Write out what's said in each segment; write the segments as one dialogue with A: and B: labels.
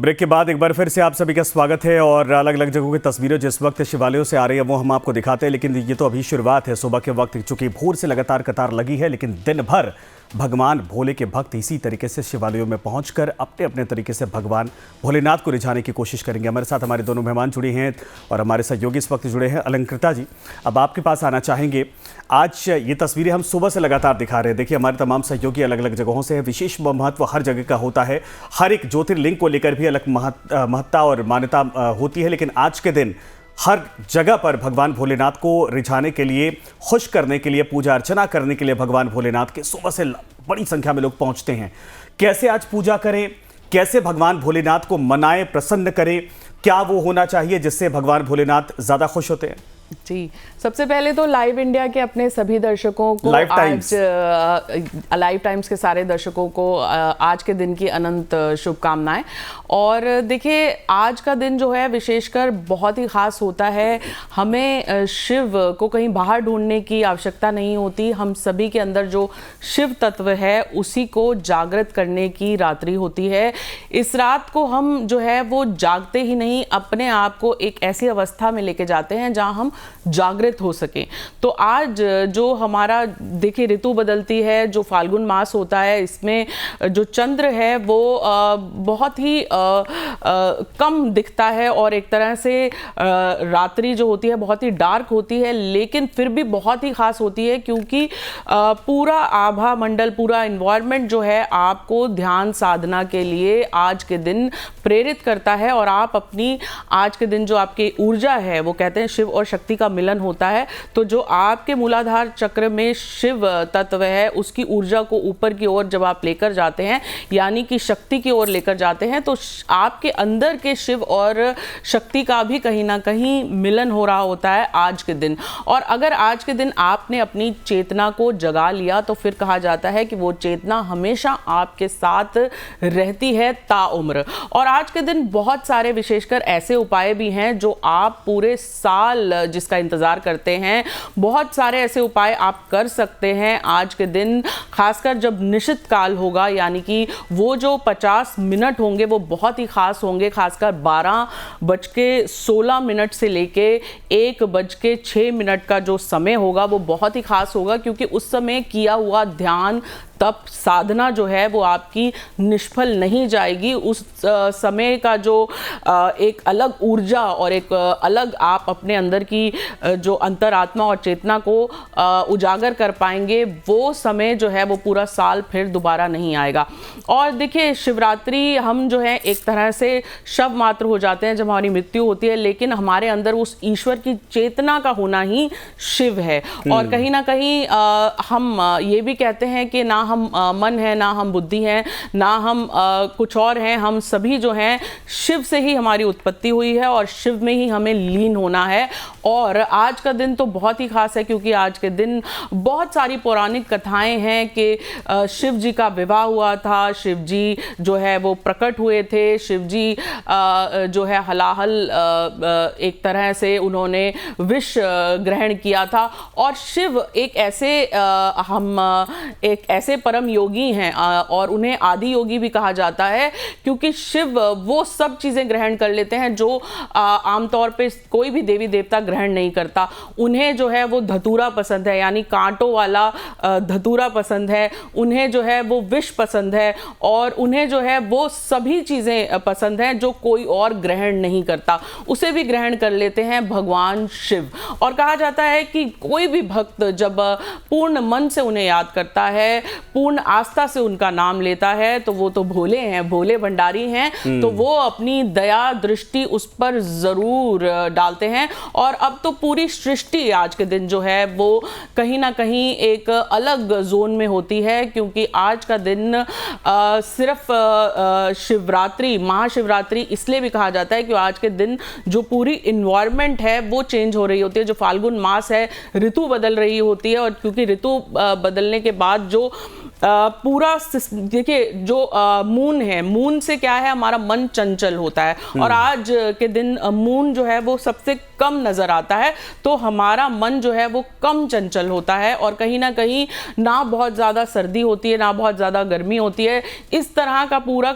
A: Break के बाद एक बार फिर से आप सभी का स्वागत है। और अलग अलग जगहों की तस्वीरें जिस वक्त शिवालयों से आ रही है वो हम आपको दिखाते हैं, लेकिन ये तो अभी शुरुआत है। सुबह के वक्त चूंकि भोर से लगातार कतार लगी है, लेकिन दिन भर भगवान भोले के भक्त इसी तरीके से शिवालयों में पहुंचकर अपने अपने तरीके से भगवान भोलेनाथ को रिझाने की कोशिश करेंगे। हमारे साथ हमारे दोनों मेहमान जुड़े हैं और हमारे सहयोगी इस वक्त जुड़े हैं। अलंकृता जी, अब आपके पास आना चाहेंगे। आज ये तस्वीरें हम सुबह से लगातार दिखा रहे हैं। देखिए, हमारे तमाम सहयोगी अलग अलग जगहों से है। विशेष महत्व हर जगह का होता है, हर एक ज्योतिर्लिंग को लेकर भी अलग महत्ता और मान्यता होती है, लेकिन आज के दिन हर जगह पर भगवान भोलेनाथ को रिझाने के लिए, खुश करने के लिए, पूजा अर्चना करने के लिए भगवान भोलेनाथ के सुबह से बड़ी संख्या में लोग पहुंचते हैं। कैसे आज पूजा करें, कैसे भगवान भोलेनाथ को मनाएं, प्रसन्न करें, क्या वो होना चाहिए जिससे भगवान भोलेनाथ ज्यादा खुश होते हैं?
B: जी, सबसे पहले तो लाइव इंडिया के अपने सभी दर्शकों को, आज लाइव टाइम्स के सारे दर्शकों को आज के दिन की अनंत शुभकामनाएं। और देखिए, आज का दिन जो है विशेषकर बहुत ही खास होता है। हमें शिव को कहीं बाहर ढूंढने की आवश्यकता नहीं होती। हम सभी के अंदर जो शिव तत्व है उसी को जागृत करने की रात्रि होती है। इस रात को हम जो है वो जागते ही नहीं, अपने आप को एक ऐसी अवस्था में लेके जाते हैं जहां हम जागृत हो सके। तो आज जो हमारा देखिए ऋतु बदलती है, जो फाल्गुन मास होता है, इसमें जो चंद्र है वो बहुत ही कम दिखता है और एक तरह से रात्रि जो होती है बहुत ही डार्क होती है, लेकिन फिर भी बहुत ही खास होती है क्योंकि पूरा आभा मंडल, पूरा एनवायरनमेंट जो है आपको ध्यान साधना के लिए आज के दिन प्रेरित करता है। और आप अपनी आज के दिन जो आपकी ऊर्जा है, वो कहते हैं शिव और शक्ति का मिलन होता है, तो जो आपके मूलाधार चक्र में शिव तत्व है उसकी ऊर्जा को ऊपर की ओर जब आप लेकर जाते हैं, यानी कि शक्ति की ओर लेकर जाते हैं, तो आपके अंदर के शिव और शक्ति का भी कहीं ना कहीं मिलन हो रहा होता है आज के दिन। और अगर आज के दिन आपने अपनी चेतना को जगा लिया तो फिर कहा जाता है कि वो चेतना हमेशा आपके साथ रहती है ताउम्र। और आज के दिन बहुत सारे विशेषकर ऐसे उपाय भी हैं जो आप पूरे साल जिसका इंतजार करते हैं, बहुत सारे ऐसे उपाय आप कर सकते हैं आज के दिन, खासकर जब निशित काल होगा, यानी कि वो जो 50 मिनट होंगे वो बहुत ही खास होंगे। खासकर 12:16 से लेके 1:06 का जो समय होगा वो बहुत ही खास होगा, क्योंकि उस समय किया हुआ ध्यान, तप, साधना जो है वो आपकी निष्फल नहीं जाएगी। उस समय का जो एक अलग ऊर्जा और एक अलग आप अपने अंदर की जो अंतरात्मा और चेतना को उजागर कर पाएंगे, वो समय जो है वो पूरा साल फिर दोबारा नहीं आएगा। और देखिए, शिवरात्रि हम जो है एक तरह से शव मात्र हो जाते हैं जब हमारी मृत्यु होती है, लेकिन हमारे अंदर उस ईश्वर की चेतना का होना ही शिव है। और कहीं ना कहीं हम ये भी कहते हैं कि ना हम मन है, ना हम बुद्धि है, ना हम कुछ और हैं, हम सभी जो हैं शिव से ही हमारी उत्पत्ति हुई है और शिव में ही हमें लीन होना है। और आज का दिन तो बहुत ही खास है क्योंकि आज के दिन बहुत सारी पौराणिक कथाएं हैं कि शिव जी का विवाह हुआ था, शिव जी जो है वो प्रकट हुए थे, शिव जी जो है हलाहल एक तरह से उन्होंने विष ग्रहण किया था। और शिव एक ऐसे परम योगी हैं और उन्हें आदि योगी भी कहा जाता है, क्योंकि शिव वो सब चीजें ग्रहण कर लेते हैं जो आमतौर पे कोई भी देवी देवता ग्रहण नहीं करता। उन्हें जो है वो धतूरा पसंद है, यानी कांटों वाला धतूरा पसंद है, उन्हें जो है वो विष पसंद है, और उन्हें जो है वो सभी चीजें पसंद हैं जो कोई और ग्रहण नहीं करता, उसे भी ग्रहण कर लेते हैं भगवान शिव। और कहा जाता है कि कोई भी भक्त जब पूर्ण मन से उन्हें याद करता है, पूर्ण आस्था से उनका नाम लेता है, तो वो तो भोले हैं, भोले भंडारी हैं, तो वो अपनी दया दृष्टि उस पर जरूर डालते हैं। और अब तो पूरी सृष्टि आज के दिन जो है वो कहीं ना कहीं एक अलग जोन में होती है, क्योंकि आज का दिन सिर्फ शिवरात्रि, महाशिवरात्रि इसलिए भी कहा जाता है कि आज के दिन जो पूरी इन्वायरमेंट है वो चेंज हो रही होती है, जो फाल्गुन मास है, ऋतु बदल रही होती है। और क्योंकि ऋतु बदलने के बाद जो पूरा देखिए जो मून है, मून से क्या है, हमारा मन चंचल होता है और आज के दिन मून जो है वो सबसे कम नजर आता है, तो हमारा मन जो है वो कम चंचल होता है और कहीं ना कहीं ना बहुत ज़्यादा सर्दी होती है ना बहुत ज़्यादा गर्मी होती है। इस तरह का पूरा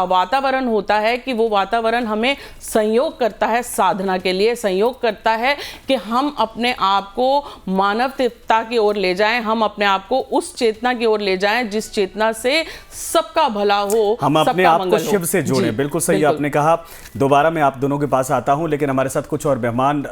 B: वातावरण होता है कि वो वातावरण हमें संयोग करता है साधना के लिए, संयोग करता है कि हम अपने आप को मानवता की ओर ले जाएं, हम अपने आप को उस चेतना की ओर ले जाएं जिस चेतना से सबका भला हो,
A: हम अपने
B: सबका
A: आप को
B: मंगल
A: शिव
B: हो।
A: से जोड़ें। बिल्कुल सही आपने कहा। दोबारा मैं आप दोनों के पास आता हूं, लेकिन हमारे साथ कुछ और मेहमान,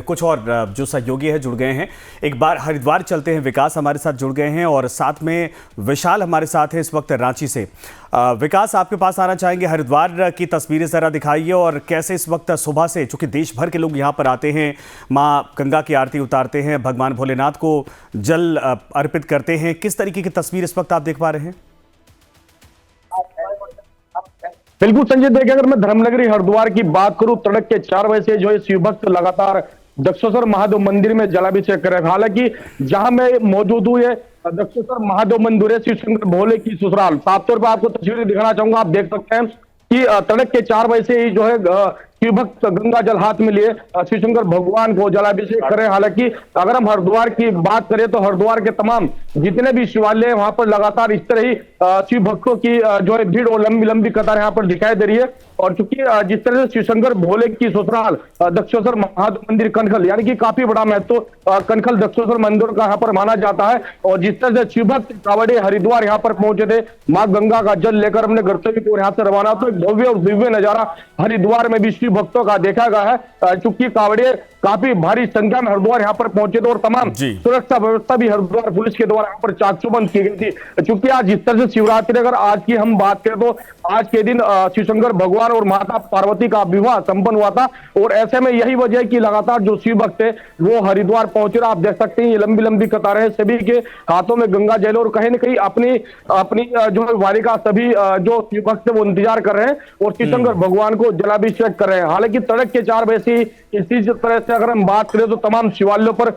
A: कुछ और जो सहयोगी है जुड़ गए हैं। एक बार हरिद्वार चलते हैं। विकास हमारे साथ जुड़ गए हैं और साथ में विशाल हमारे साथ है इस वक्त रांची से। विकास, आपके पास आना चाहेंगे। हरिद्वार की तस्वीरें जरा दिखाइए और कैसे इस वक्त सुबह से, चूंकि देश भर के लोग यहाँ पर आते हैं, माँ गंगा की आरती उतारते हैं, भगवान भोलेनाथ को जल अर्पित करते हैं, किस तरीके की तस्वीर इस वक्त आप देख पा रहे हैं?
C: बिल्कुल संजय, देखिए अगर मैं धर्मनगरी हरिद्वार की बात करूं, तड़क के 4 बजे से जो है शिव भक्त लगातार दक्षेश्वर महादेव मंदिर में जलाभिषेक कर रहे हैं। हालांकि जहां मैं मौजूद हूं, ये दक्षेश्वर महादेव मंदिर है, शिव शंकर भोले की ससुराल। साफ तौर पर आपको तस्वीरें दिखाना चाहूंगा। आप देख सकते हैं कि तड़क के 4 बजे से ही जो है शिव भक्त गंगा जल हाथ में लिए शिव शंकर भगवान को जलाभिषेक कर रहे हैं। हालांकि अगर हम हरिद्वार की बात करें तो हरिद्वार के तमाम जितने भी शिवालय हैं वहां पर लगातार इस तरह ही शिव भक्तों की जो है भीड़ और लंबी लंबी कतार यहाँ पर दिखाई दे रही है। और चूंकि जिस तरह से शिव शंकर भोले की ससुराल दक्षेश्वर महादेव मंदिर कनखल, यानी कि काफी बड़ा महत्व कनखल दक्षेश्वर मंदिर का यहाँ पर माना जाता है। और जिस तरह से शिव भक्त कांवड़िए हरिद्वार यहाँ पर पहुंचे थे माँ गंगा का जल लेकर अपने गंतव्य की ओर यहाँ से रवाना, तो एक भव्य और दिव्य नजारा हरिद्वार में भी शिव भक्तों का देखा गया है। चूंकि कांवड़िए काफी भारी संख्या में हरिद्वार यहाँ पर पहुंचे थे और तमाम सुरक्षा व्यवस्था भी हरिद्वार पुलिस के द्वारा यहाँ पर चाक चौबंद की गई थी। चूंकि आज जिस तरह से शिवरात्रि, अगर आज की हम बात करें तो आज के दिन शिव शंकर भगवान और माता पार्वती का विवाह संपन्न हुआ था और ऐसे में यही वजह है कि लगातार जो शिव भक्त है वो हरिद्वार पहुंचे। आप देख सकते हैं ये लंबी लंबी कतारें हैं, सभी के हाथों में गंगा जल और कहीं न कहीं अपनी जो है वारी का सभी जो शिव भक्त है वो इंतजार कर रहे हैं और शिव शंकर भगवान को जलाभिषेक कर रहे हैं। हालांकि तड़क के 4 बजे से इसी तरह से अगर हम बात करें तो तमाम शिवालयों पर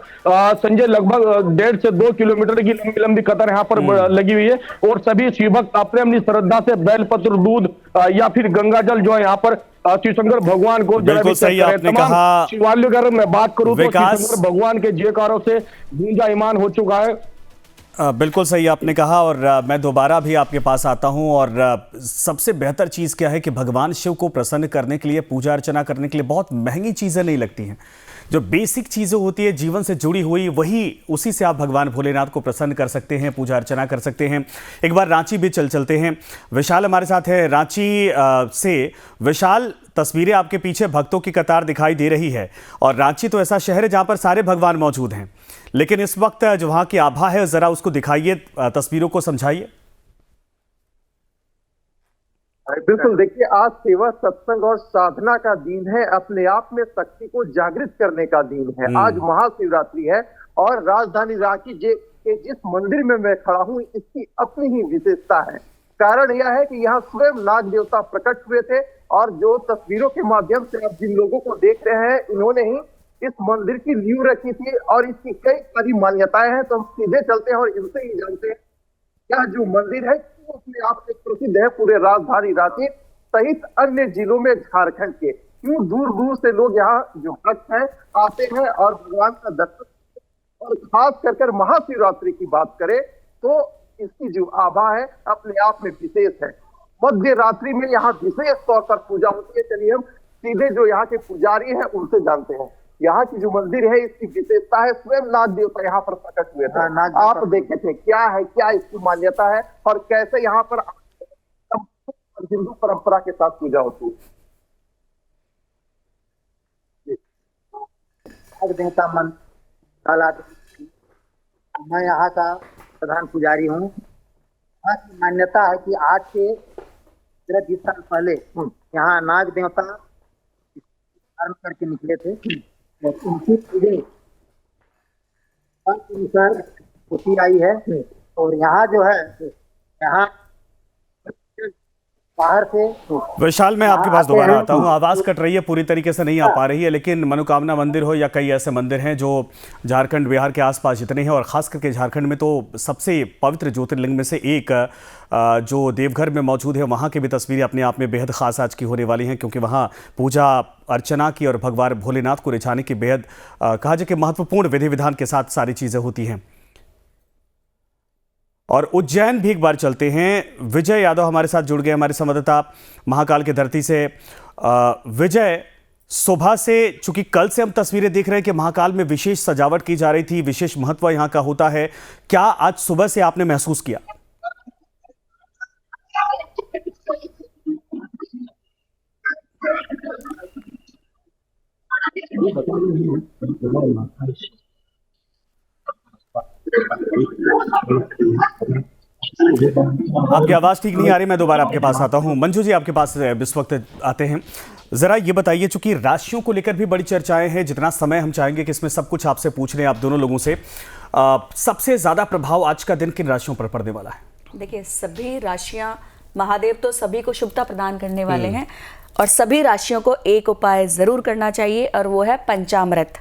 C: संजय लगभग 1.5 से 2 किलोमीटर की लंबी लंबी कतार यहाँ पर लगी हुई है और सभी शिव भक्त अपने अपनी श्रद्धा से बेलपत्र, दूध या फिर गंगा जल जो है यहाँ पर शिव शंकर भगवान को
A: बिल्कुल सही आपने कहा।
C: शिवालय अगर मैं बात करूं तो शिव शंकर भगवान के जयकारों से गूंजायमान हो चुका है।
A: बिल्कुल सही आपने कहा और मैं दोबारा भी आपके पास आता हूं। और सबसे बेहतर चीज़ क्या है कि भगवान शिव को प्रसन्न करने के लिए, पूजा अर्चना करने के लिए बहुत महंगी चीज़ें नहीं लगती हैं। जो बेसिक चीज़ें होती है जीवन से जुड़ी हुई, वही उसी से आप भगवान भोलेनाथ को प्रसन्न कर सकते हैं, पूजा अर्चना कर सकते हैं। एक बार रांची भी चलते हैं। विशाल हमारे साथ है रांची से। विशाल, तस्वीरें आपके पीछे भक्तों की कतार दिखाई दे रही है और रांची तो ऐसा शहर है जहां पर सारे भगवान मौजूद हैं, लेकिन इस वक्त जो वहां की आभा है जरा उसको दिखाइए, तस्वीरों को समझाइए।
D: बिल्कुल, देखिए आज सेवा, सत्संग और साधना का दिन है, अपने आप में शक्ति को जागृत करने का दिन है। आज महाशिवरात्रि है और राजधानी रांची के जिस मंदिर में मैं खड़ा हूँ इसकी अपनी ही विशेषता है। कारण यह है कि यहाँ स्वयं नाग देवता प्रकट हुए थे और जो तस्वीरों के माध्यम से आप जिन लोगों को देख रहे हैं इन्होंने ही इस मंदिर की नींव रखी थी और इसकी कई सारी मान्यताएं हैं। तो हम सीधे चलते हैं और इनसे ही जानते हैं यह जो मंदिर है अपने आप से प्रसिद्ध है पूरे राजधानी रांची सहित अन्य जिलों में झारखंड के। क्यों दूर दूर से लोग यहाँ जो भक्त हैं आते हैं और भगवान का दर्शन। और खास कर महाशिवरात्रि की बात करें तो इसकी जो आभा है अपने आप में विशेष है। मध्य रात्रि में यहाँ विशेष तौर पर पूजा होती है। चलिए हम सीधे जो यहाँ के पुजारी हैं उनसे जानते हैं। यहाँ की जो मंदिर है इसकी विशेषता है स्वयं नाग देवता यहाँ पर प्रकट हुए थे। आप देखे थे क्या है, क्या इसकी मान्यता है और कैसे यहाँ पर हिंदू परंपरा के साथ पूजा होती है।
E: नाग देवता मन, मैं यहाँ का प्रधान पुजारी हूँ। यहाँ की मान्यता है कि आज से 20 साल पहले यहाँ नाग देवता कर्म करके निकले थे और उनकी पूजा अनुसार होती आई है। और यहाँ जो है यहाँ बाहर से
A: विशाल, मैं आपके पास दोबारा आता हूँ। आवाज़ कट रही है, पूरी तरीके से नहीं आ पा रही है, लेकिन मनोकामना मंदिर हो या कई ऐसे मंदिर हैं जो झारखंड बिहार के आसपास जितने हैं, और ख़ास करके झारखंड में तो सबसे पवित्र ज्योतिर्लिंग में से एक जो देवघर में मौजूद है, वहाँ की भी तस्वीरें अपने आप में बेहद ख़ास आज की होने वाली हैं, क्योंकि वहाँ पूजा अर्चना की और भगवान भोलेनाथ को रिझाने की बेहद कहा जाए कि महत्वपूर्ण विधि विधान के साथ सारी चीज़ें होती हैं। और उज्जैन भी एक बार चलते हैं। विजय यादव हमारे साथ जुड़ गए, हमारे संवाददाता महाकाल की धरती से। विजय, सुबह से, चूंकि कल से हम तस्वीरें देख रहे हैं कि महाकाल में विशेष सजावट की जा रही थी, विशेष महत्व यहां का होता है, क्या आज सुबह से आपने महसूस किया? आपकी आवाज ठीक नहीं आ रही, मैं दोबारा आपके पास आता हूं। मंजू जी आपके पास इस वक्त आते हैं। जरा ये बताइए, चूंकि राशियों को लेकर भी बड़ी चर्चाएं हैं, जितना समय हम चाहेंगे कि इसमें सब कुछ आपसे पूछ रहे हैं, आप दोनों लोगों से, सबसे ज्यादा प्रभाव आज का दिन किन राशियों पर पड़ने वाला है?
F: देखिए, सभी राशियां, महादेव तो सभी को शुभता प्रदान करने वाले हैं, और सभी राशियों को एक उपाय जरूर करना चाहिए, और वो है पंचामृत।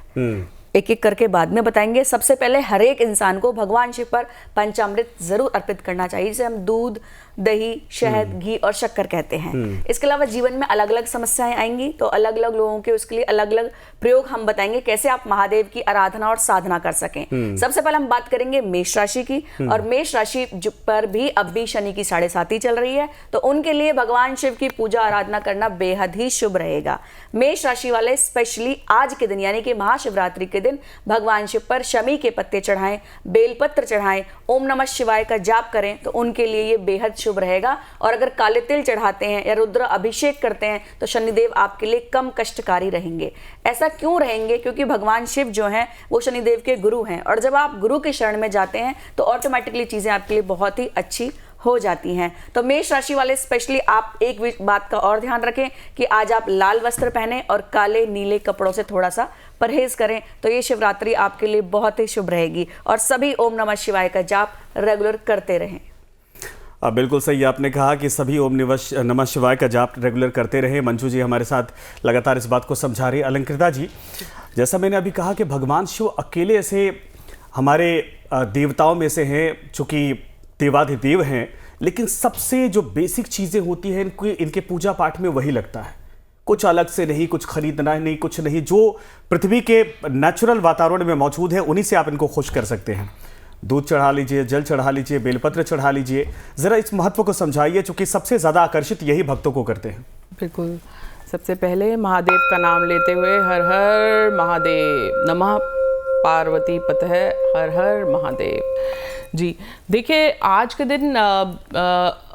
F: एक एक करके बाद में बताएंगे। सबसे पहले हर एक इंसान को भगवान शिव पर पंचामृत जरूर अर्पित करना चाहिए, जिसे हम दूध, दही, शहद, घी और शक्कर कहते हैं। इसके अलावा जीवन में अलग अलग समस्याएं आएंगी, तो अलग अलग लोगों के उसके लिए अलग अलग प्रयोग हम बताएंगे, कैसे आप महादेव की आराधना और साधना कर सकें। सबसे पहले हम बात करेंगे मेष राशि की, और मेष राशि पर भी अब भी शनि की 7.5 चल रही है, तो उनके लिए भगवान शिव की पूजा आराधना करना बेहद ही शुभ रहेगा। मेष राशि वाले स्पेशली आज के दिन यानी कि महाशिवरात्रि के दिन भगवान शिव पर शमी के पत्ते चढ़ाएं, बेलपत्र चढ़ाएं, ओम नमः शिवाय का जाप करें, तो उनके लिए ये बेहद शुभ रहेगा। और अगर काले तिल चढ़ाते हैं या रुद्र अभिषेक करते हैं, तो शनिदेव आपके लिए कम कष्टकारी रहेंगे। ऐसा क्यों रहेंगे? क्योंकि भगवान शिव जो हैं वो शनिदेव के गुरु हैं, और जब आप गुरु के शरण में जाते हैं तो ऑटोमेटिकली चीजें आपके लिए बहुत ही अच्छी हो जाती हैं। तो मेष राशि वाले स्पेशली आप एक बात का और ध्यान रखें कि आज आप लाल वस्त्र पहने और काले नीले कपड़ों से थोड़ा सा परहेज करें, तो ये शिवरात्रि आपके लिए बहुत ही शुभ रहेगी। और सभी ओम नमः शिवाय का जाप रेगुलर करते रहें।
A: बिल्कुल सही आपने कहा कि सभी ओम नमः शिवाय का जाप रेगुलर करते रहे। मंजू जी हमारे साथ लगातार इस बात को समझा रही। अलंकृता जी, जैसा मैंने अभी कहा कि भगवान शिव अकेले ऐसे हमारे देवताओं में से हैं, चूँकि देवाधिदेव हैं, लेकिन सबसे जो बेसिक चीज़ें होती हैं इनके पूजा पाठ में वही लगता है। कुछ अलग से नहीं, कुछ खरीदना नहीं, कुछ नहीं, जो पृथ्वी के नेचुरल वातावरण में मौजूद है उन्हीं से आप इनको खुश कर सकते हैं। दूध चढ़ा लीजिए, जल चढ़ा लीजिए, बेलपत्र चढ़ा लीजिए। ज़रा इस महत्व को समझाइए, चूँकि सबसे ज़्यादा आकर्षित यही भक्तों को करते हैं।
B: बिल्कुल, सबसे पहले महादेव का नाम लेते हुए हर हर महादेव, नमः पार्वती पतः, हर हर महादेव जी। देखिए, आज के दिन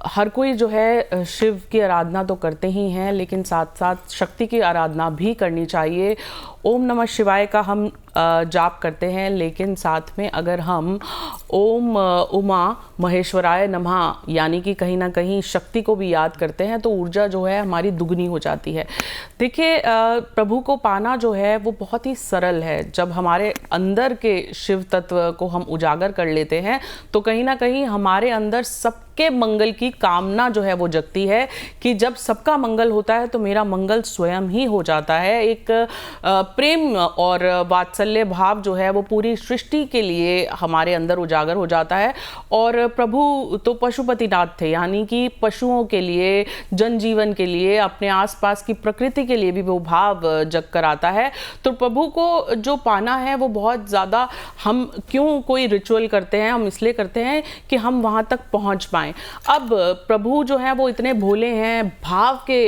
B: हर कोई जो है शिव की आराधना तो करते ही हैं, लेकिन साथ साथ शक्ति की आराधना भी करनी चाहिए। ओम नमः शिवाय का हम जाप करते हैं, लेकिन साथ में अगर हम ओम उमा महेश्वराय नमः यानी कि कहीं ना कहीं शक्ति को भी याद करते हैं, तो ऊर्जा जो है हमारी दुगनी हो जाती है। देखिए, प्रभु को पाना जो है वो बहुत ही सरल है। जब हमारे अंदर के शिव तत्व को हम उजागर कर लेते हैं, तो कहीं ना कहीं हमारे अंदर सबके मंगल की कामना जो है वो जगती है कि जब सबका मंगल होता है तो मेरा मंगल स्वयं ही हो जाता है। एक प्रेम और वात्सल्य भाव जो है वो पूरी सृष्टि के लिए हमारे अंदर उजागर हो जाता है। और प्रभु तो पशुपतिनाथ थे, यानी कि पशुओं के लिए, जनजीवन के लिए, अपने आसपास की प्रकृति के लिए भी वो भाव जग कर आता है। तो प्रभु को जो पाना है वो बहुत ज़्यादा, हम क्यों कोई रिचुअल करते हैं, हम इसलिए करते हैं कि हम वहाँ तक पहुँच पाएँ। अब प्रभु जो है वो इतने भोले हैं, भाव के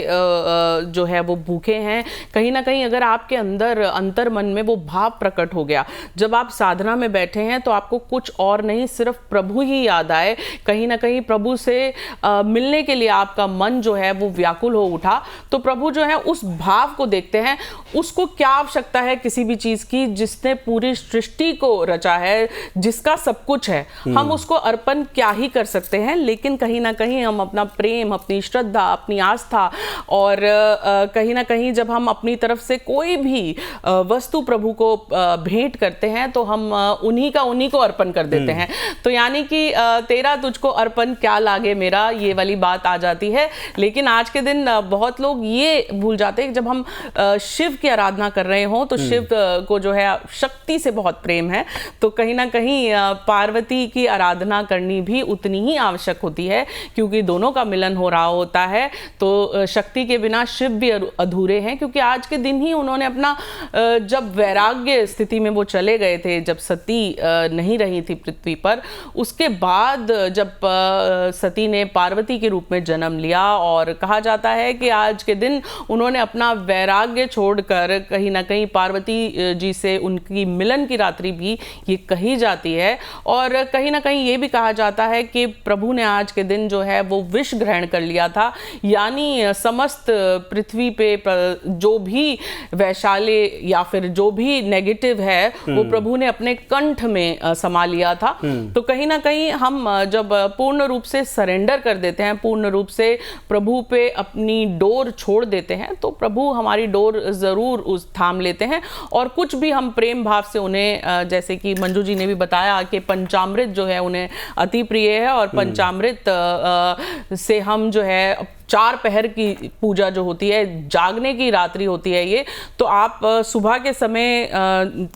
B: जो है वो भूखे हैं। कहीं ना कहीं अगर आपके अंदर अंतर मन में वो भाव प्रकट हो गया, जब आप साधना में बैठे हैं तो आपको कुछ और नहीं, सिर्फ प्रभु ही याद आए, कहीं ना कहीं प्रभु से मिलने के लिए आपका मन जो है वो व्याकुल हो उठा, तो प्रभु जो है उस भाव को देखते हैं। उसको क्या आवश्यकता है किसी भी चीज़ की, जिसने पूरी सृष्टि को रचा है, जिसका सब कुछ है, हम उसको अर्पण क्या ही कर सकते हैं। लेकिन कहीं ना कहीं हम अपना प्रेम, अपनी श्रद्धा, अपनी आस्था और कहीं ना कहीं जब हम अपनी तरफ से कोई भी वस्तु प्रभु को भेंट करते हैं तो हम उन्हीं को अर्पण कर देते हैं। तो यानी कि तेरा तुझको अर्पण क्या लागे मेरा, ये वाली बात आ जाती है। लेकिन आज के दिन बहुत लोग ये भूल जाते हैं कि जब हम शिव की आराधना कर रहे हो तो शिव को जो है शक्ति से बहुत प्रेम है, तो कहीं ना कहीं पार्वती की आराधना करनी भी उतनी ही आवश्यक होती है, क्योंकि दोनों का मिलन हो रहा होता है। तो शक्ति के बिना शिव भी अधूरे हैं, क्योंकि आज के दिन ही उन्होंने अपना जब वैराग्य स्थिति में वो चले गए थे, जब सती नहीं रही थी पृथ्वी पर, उसके बाद जब सती ने पार्वती के रूप में जन्म लिया, और कहा जाता है कि आज के दिन उन्होंने अपना वैराग्य छोड़कर कहीं ना कहीं पार्वती जी से उनकी मिलन की रात्रि भी ये कही जाती है। और कहीं ना कहीं ये भी कहा जाता है कि प्रभु ने आज के दिन जो है वो विष ग्रहण कर लिया था, यानी समस्त पृथ्वी पे जो भी वैशाल्य या फिर जो भी नेगेटिव है वो प्रभु ने अपने कंठ में समा लिया था। तो कहीं ना कहीं हम जब पूर्ण रूप से सरेंडर कर देते हैं, पूर्ण रूप से प्रभु पे अपनी डोर छोड़ देते हैं, तो प्रभु हमारी डोर जरूर उस थाम लेते हैं। और कुछ भी हम प्रेम भाव से उन्हें, जैसे कि मंजू जी ने भी बताया कि पंचामृत जो है उन्हें अति प्रिय है, और पंचामृत से हम जो है 4 पहर की पूजा जो होती है, जागने की रात्रि होती है ये, तो आप सुबह के समय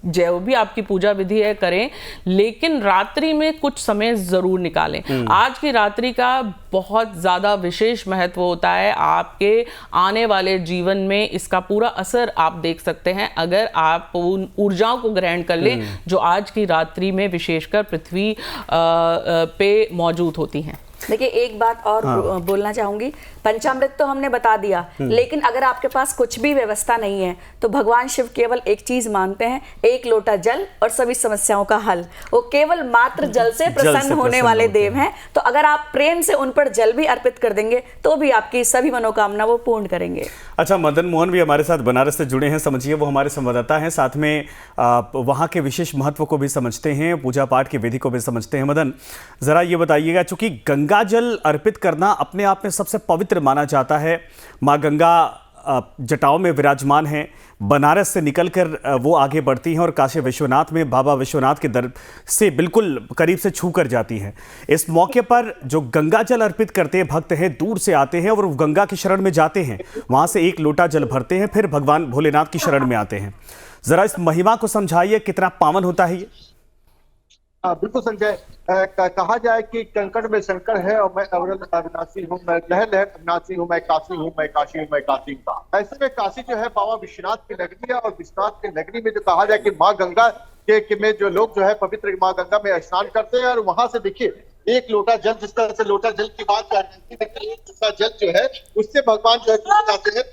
B: जो भी आपकी पूजा विधि है करें, लेकिन रात्रि में कुछ समय जरूर निकालें। आज की रात्रि का बहुत ज़्यादा विशेष महत्व होता है, आपके आने वाले जीवन में इसका पूरा असर आप देख सकते हैं अगर आप उन ऊर्जाओं को ग्रहण कर लें जो आज की रात्रि में विशेषकर पृथ्वी पे मौजूद होती हैं।
F: देखिए, एक बात और बोलना चाहूंगी, पंचामृत तो हमने बता दिया, लेकिन अगर आपके पास कुछ भी व्यवस्था नहीं है तो भगवान शिव केवल एक चीज मांगते हैं, 1 लोटा जल और सभी समस्याओं का हल। वो केवल मात्र जल से प्रसन्न होने वाले देव हैं। तो अगर आप प्रेम से उन पर जल भी अर्पित कर देंगे तो भी आपकी सभी मनोकामना वो पूर्ण करेंगे।
A: अच्छा, मदन मोहन भी हमारे साथ बनारस से जुड़े हैं, समझिए वो हमारे संवाददाता हैं, साथ में वहाँ के विशेष महत्व को भी समझते हैं, पूजा पाठ की विधि को भी समझते हैं। मदन, जरा ये बताइएगा, चूंकि गंगा जल अर्पित करना अपने आप में सबसे पवित्र माना जाता है, माँ गंगा जटाओं में विराजमान हैं, बनारस से निकलकर वो आगे बढ़ती हैं और काशी विश्वनाथ में बाबा विश्वनाथ के दर से बिल्कुल करीब से छू कर जाती हैं। इस मौके पर जो गंगा जल अर्पित करते हैं भक्त हैं, दूर से आते हैं और गंगा की शरण में जाते हैं, वहां से 1 लोटा जल भरते हैं, फिर भगवान भोलेनाथ की शरण में आते हैं। जरा इस महिमा को समझाइए, कितना पावन होता है ये।
D: बिल्कुल संजय, कहा जाए कि कंकड़ में शंकर है और मैं अवरल अविनाशी हूँ, मैं लहर लहर अविनाशी हूँ, मैं काशी हूँ, मैं काशी हूँ, मैं काशी हूँ। ऐसे में काशी जो है बाबा विश्वनाथ की नगरी है, और विश्वनाथ की नगरी में जो कहा जाए कि माँ गंगा के में जो लोग जो है पवित्र माँ गंगा में स्नान करते हैं, और वहां से देखिए 1 लोटा जल, जिस तरह से लोटा जल की बात कर रही थी, 1 लोटा जल जो है उससे भगवान जो है जाते हैं।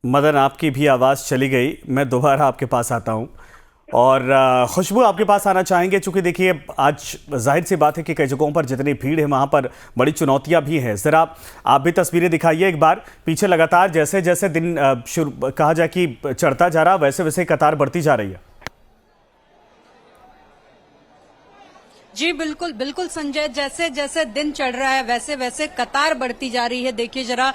A: मदन, आपकी भी आवाज़ चली गई, मैं दोबारा आपके पास आता हूं। और खुशबू, आपके पास आना चाहेंगे, चूंकि देखिए आज जाहिर सी बात है कि कई जगहों पर जितनी भीड़ है वहां पर बड़ी चुनौतियां भी हैं। ज़रा आप भी तस्वीरें दिखाइए एक बार। पीछे लगातार जैसे जैसे दिन कहा जाए कि चढ़ता जा रहा, वैसे वैसे कतार बढ़ती जा रही है।
G: जी बिल्कुल बिल्कुल संजय, जैसे जैसे दिन चढ़ रहा है वैसे वैसे कतार बढ़ती जा रही है। देखिए जरा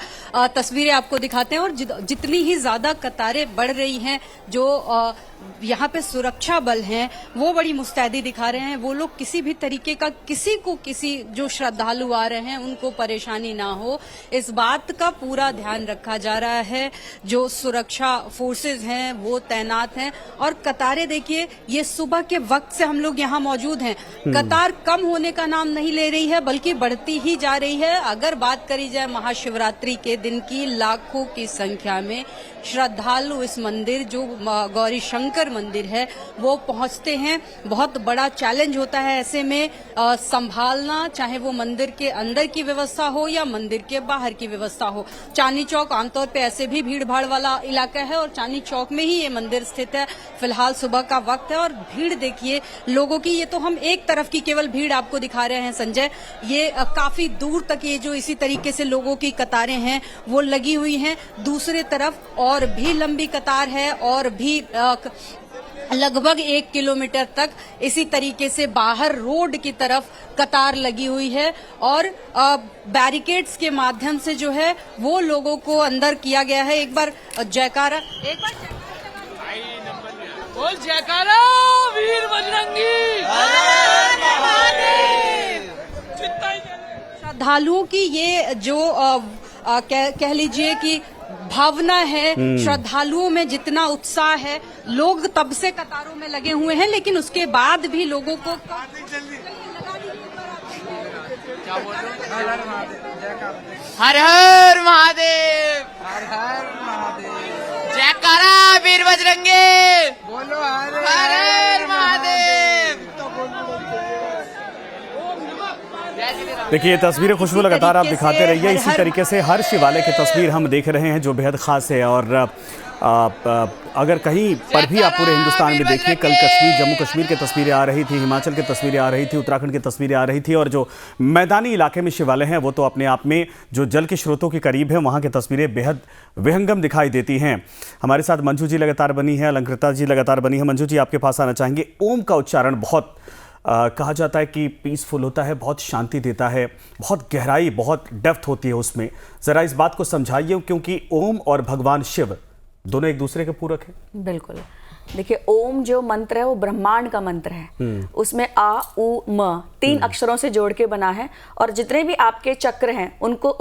G: तस्वीरें आपको दिखाते हैं, और जितनी ही ज्यादा कतारें बढ़ रही हैं, जो यहाँ पे सुरक्षा बल हैं वो बड़ी मुस्तैदी दिखा रहे हैं। वो लोग किसी भी तरीके का किसी जो श्रद्धालु आ रहे हैं उनको परेशानी ना हो, इस बात का पूरा ध्यान रखा जा रहा है। जो सुरक्षा फोर्सेस हैं वो तैनात हैं, और कतारें देखिए, ये सुबह के वक्त से हम लोग यहाँ मौजूद हैं, कतार कम होने का नाम नहीं ले रही है बल्कि बढ़ती ही जा रही है। अगर बात करी जाए महाशिवरात्रि के दिन की, लाखों की संख्या में श्रद्धालु इस मंदिर, जो गौरी शंकर मंदिर है, वो पहुंचते हैं। बहुत बड़ा चैलेंज होता है ऐसे में संभालना, चाहे वो मंदिर के अंदर की व्यवस्था हो या मंदिर के बाहर की व्यवस्था हो। चांदनी चौक आमतौर पे ऐसे भी भीड़ भाड़ वाला इलाका है, और चांदनी चौक में ही ये मंदिर स्थित है। फिलहाल सुबह का वक्त है, और भीड़ देखिए लोगों की, ये तो हम एक तरफ की केवल भीड़ आपको दिखा रहे हैं संजय, ये काफी दूर तक ये जो इसी तरीके से लोगों की कतारें हैं वो लगी हुई हैं। दूसरे तरफ और भी लंबी कतार है, और भी लगभग 1 किलोमीटर तक इसी तरीके से बाहर रोड की तरफ कतार लगी हुई है और बैरिकेड्स के माध्यम से जो है वो लोगों को अंदर किया गया है। एक बार जयकारा, एक बार
H: बोल जयकारा वीर बजरंगी।
G: श्रद्धालुओं की ये जो कह लीजिए कि भावना है, श्रद्धालुओं में जितना उत्साह है, लोग तब से कतारों में लगे हुए हैं, लेकिन उसके बाद भी लोगों को
H: हर हर महादेव, हर हर महादेव, जयकारा वीर बजरंगी, बोलो हर हर महादेव।
A: देखिए ये तस्वीरें खुशबू लगातार आप दिखाते रहिए। इसी तरीके से हर शिवालय की तस्वीर हम देख रहे हैं जो बेहद खास है। और अगर कहीं पर भी आप पूरे हिंदुस्तान में देखिए, कल कश्मीर, जम्मू कश्मीर की तस्वीरें आ रही थी, हिमाचल की तस्वीरें आ रही थी, उत्तराखंड की तस्वीरें आ रही थी, और जो मैदानी इलाके में शिवालय हैं वो तो अपने आप में जो जल के स्रोतों के करीब है, वहाँ की तस्वीरें बेहद विहंगम दिखाई देती हैं। हमारे साथ मंजू जी लगातार बनी है, अलंकृता जी लगातार बनी है। मंजू जी, आपके पास आना चाहेंगे। ओम का उच्चारण बहुत कहा जाता है कि पीसफुल होता है, बहुत शांति देता है, बहुत गहराई, बहुत डेप्थ होती है उसमें। ज़रा इस बात को समझाइए, क्योंकि ओम और भगवान शिव दोनों एक दूसरे के पूरक हैं।
F: बिल्कुल। देखिए, ओम जो मंत्र है वो ब्रह्मांड का मंत्र है। उसमें आ उ म 3 अक्षरों से जोड़ के बना है, और जितने भी आपके चक्र हैं उनको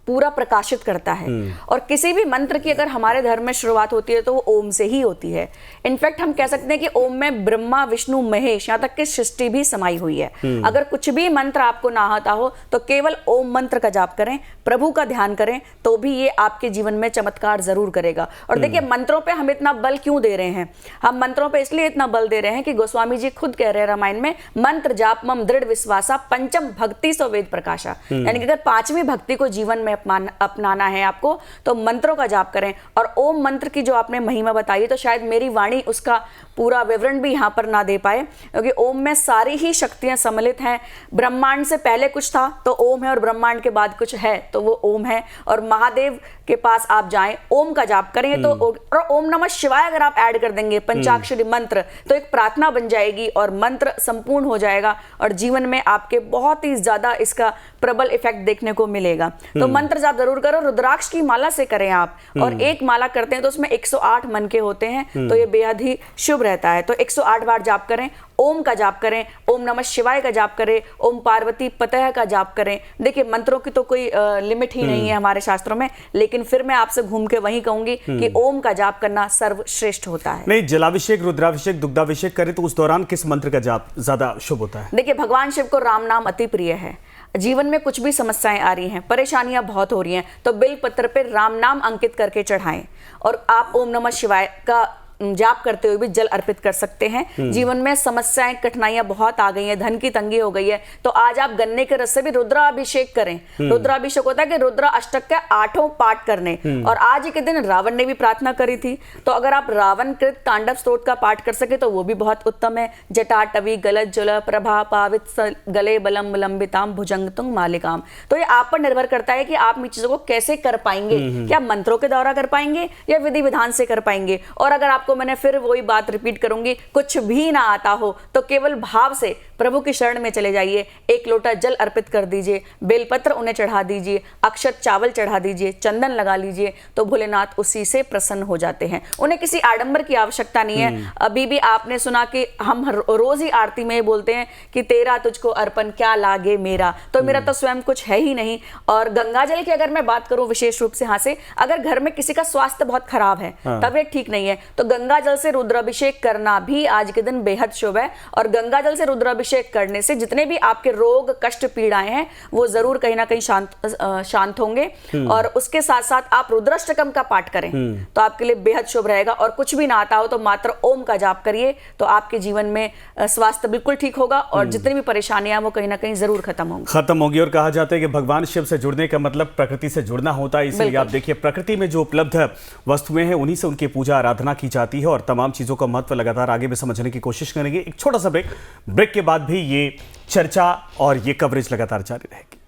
F: पूरा प्रकाशित करता है। और किसी भी मंत्र की अगर हमारे धर्म में शुरुआत होती है तो वो ओम से ही होती है। इनफैक्ट हम कह सकते हैं कि ओम में ब्रह्मा, विष्णु, महेश, यहाँ तक कि सृष्टि भी समाई हुई है। अगर कुछ भी मंत्र आपको ना आता हो तो केवल ओम मंत्र का जाप करें, प्रभु का ध्यान करें, तो भी ये आपके जीवन में चमत्कार जरूर करेगा। और देखिए, मंत्रों पे हम इतना बल क्यों दे रहे हैं? हम मंत्रों पे इसलिए इतना बल दे रहे हैं कि गोस्वामी जी खुद कह रहे हैं रामायण में, मंत्र जाप मम दृढ़ विश्वासा पंचम भक्ति सो वेद प्रकाशा। यानी कि अगर 5वीं भक्ति को जीवन में अपनाना है आपको तो मंत्रों का जाप करें। और ओम मंत्र की जो आपने महिमा बताई, तो शायद मेरी वाणी उसका पूरा विवरण भी यहाँ पर ना दे पाए, क्योंकि ओम में सारी ही शक्तियां सम्मिलित हैं। ब्रह्मांड से पहले कुछ था तो ओम है, और ब्रह्मांड के बाद कुछ है तो वो ओम है। और महादेव के पास आप जाएं, ओम का जाप करेंगे तो, और ओम नमः शिवाय अगर आप ऐड कर देंगे पंचाक्षरी मंत्र, तो एक प्रार्थना बन जाएगी और मंत्र संपूर्ण हो जाएगा, और जीवन में आपके बहुत ही ज्यादा इसका प्रबल इफेक्ट देखने को मिलेगा। तो मंत्र जाप जरूर करो। रुद्राक्ष की माला से करें आप, और एक माला करते हैं तो उसमें 108 मन के होते हैं, तो ये बेहद ही शुभ रहता है। तो 108 बार जाप करें, ओम का जाप करें, ओम नमः शिवाय का जाप करें, ओम पार्वती पतः का जाप करें। देखिए, मंत्रों की तो कोई लिमिट ही नहीं है हमारे शास्त्रों में, लेकिन फिर मैं आपसे घूम के वहीं कहूंगी कि ओम का जाप करना सर्वश्रेष्ठ होता है।
A: नहीं, जलाभिषेक, रुद्राभिषेक, दुग्धाभिषेक करें तो उस दौरान किस मंत्र का जाप ज्यादा शुभ होता है?
F: देखिए, भगवान शिव को राम नाम अति प्रिय है। जीवन में कुछ भी समस्याएं आ रही हैं, परेशानियां बहुत हो रही हैं, तो बिल पत्र पे राम नाम अंकित करके चढ़ाएं, और आप ओम नमः शिवाय का जाप करते हुए भी जल अर्पित कर सकते हैं। जीवन में समस्याएं, कठिनाइयां बहुत आ गई हैं, धन की तंगी हो गई है, तो आज आप गन्ने के रस से भी रुद्राभिषेक करें। रुद्राभिषेक होता है कि रुद्र अष्टक के 8 पाठ करने। और आज के दिन रावण ने भी प्रार्थना करी थी, तो अगर आप रावण कृत तांडव स्तोत्र का पाठ कर सके तो वो भी बहुत उत्तम है। जटाटवी गलत जल प्रभा पावित गले बलम विलंबिताम भुजंग तुंग मालिकाम। तो ये आप पर निर्भर करता है कि आप इन चीजों को कैसे कर पाएंगे। क्या मंत्रों के द्वारा कर पाएंगे या विधि विधान से कर पाएंगे? और अगर आपको, मैंने फिर वही बात रिपीट करूंगी, कुछ भी ना आता हो तो केवल भाव से प्रभु की शरण में चले जाइए। 1 लोटा जल अर्पित कर दीजिए, बेलपत्र उन्हें चढ़ा दीजिए, अक्षत चावल चढ़ा दीजिए, चंदन लगा लीजिए, तो भोलेनाथ उसी से प्रसन्न हो जाते हैं। उन्हें किसी आडंबर की आवश्यकता नहीं है। अभी भी आपने सुना कि हम रोज ही आरती में बोलते हैं कि तेरा तुझको अर्पण क्या लागे मेरा, तो मेरा तो स्वयं कुछ है ही नहीं। और गंगा जल की अगर मैं बात करूं विशेष रूप से, यहाँ से अगर घर में किसी का स्वास्थ्य बहुत खराब है, तबीयत ठीक नहीं है, तो गंगा जल से रुद्राभिषेक करना भी आज के दिन बेहद शुभ है। और गंगा जल से रुद्राभिषेक करने से जितने भी आपके रोग, कष्ट, पीड़ाएं हैं वो जरूर कहीं ना कहीं शांत होंगे। और उसके साथ साथ आप रुद्राष्टकम का पाठ करें तो आपके लिए बेहद शुभ रहेगा। और कुछ भी ना आता हो तो मात्र ओम का जाप करिए, तो आपके जीवन में स्वास्थ्य बिल्कुल ठीक होगा, और जितनी भी परेशानियां वो कहीं ना कहीं जरूर खत्म होंगी।
A: और कहा जाता है कि भगवान शिव से जुड़ने का मतलब प्रकृति से जुड़ना होता है। इसलिए आप देखिए, प्रकृति में जो उपलब्ध वस्तुएं हैं उन्हीं से उनकी पूजा आराधना की जाती है, और तमाम चीजों का महत्व लगातार आगे भी समझने की कोशिश करेंगे। एक छोटा सा ब्रेक के बाद भी ये चर्चा और ये कवरेज लगातार जारी रहेगी।